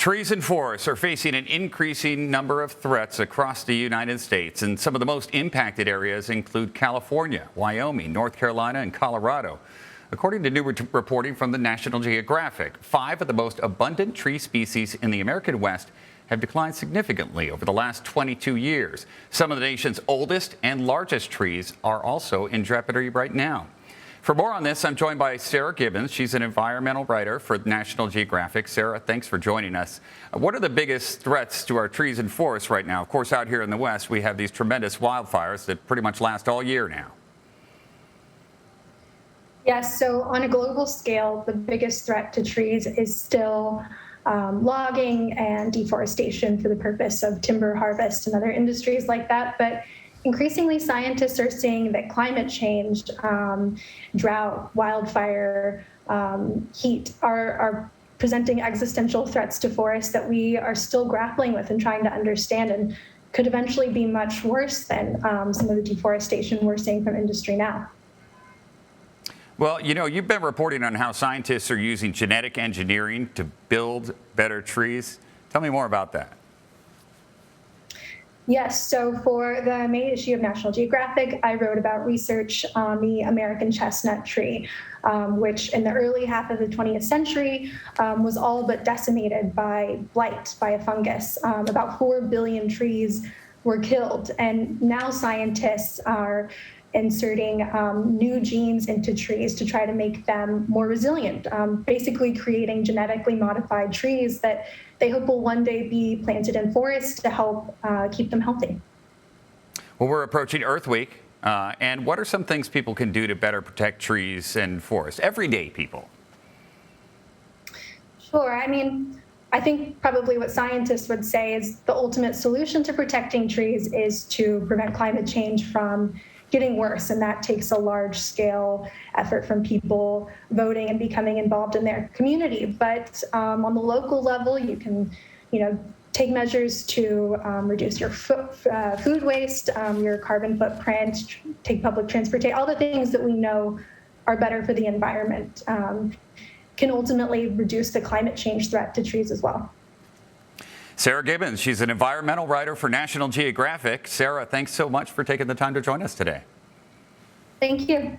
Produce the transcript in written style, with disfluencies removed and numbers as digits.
Trees and forests are facing an increasing number of threats across the United States, and some of the most impacted areas include California, Wyoming, North Carolina, and Colorado. According to new reporting from the National Geographic, 5 of the most abundant tree species in the American West have declined significantly over the last 22 years. Some of the nation's oldest and largest trees are also in jeopardy right now. For more on this, I'm joined by Sarah Gibbens. She's an environmental writer for National Geographic. Sarah, thanks for joining us. What are the biggest threats to our trees and forests right now? Of course, out here in the West, we have these tremendous wildfires that pretty much last all year now. Yes, so on a global scale, the biggest threat to trees is still logging and deforestation for the purpose of timber harvest and other industries like that. But increasingly, scientists are seeing that climate change, drought, wildfire, heat are presenting existential threats to forests that we are still grappling with and trying to understand, and could eventually be much worse than some of the deforestation we're seeing from industry now. Well, you know, you've been reporting on how scientists are using genetic engineering to build better trees. Tell me more about that. Yes, so for the May issue of National Geographic, I wrote about research on the American chestnut tree, which in the early half of the 20th century was all but decimated by blight, by a fungus. About 4 billion trees were killed, and now scientists are inserting new genes into trees to try to make them more resilient, basically creating genetically modified trees that they hope will one day be planted in forests to help keep them healthy. Well, we're approaching Earth Week, and what are some things people can do to better protect trees and forests? Everyday people. Sure. I think probably what scientists would say is the ultimate solution to protecting trees is to prevent climate change from getting worse, and that takes a large-scale effort from people voting and becoming involved in their community. But on the local level, you can, take measures to reduce your food waste, your carbon footprint, take public transportation, all the things that we know are better for the environment can ultimately reduce the climate change threat to trees as well. Sarah Gibbens, she's an environmental writer for National Geographic. Sarah, thanks so much for taking the time to join us today. Thank you.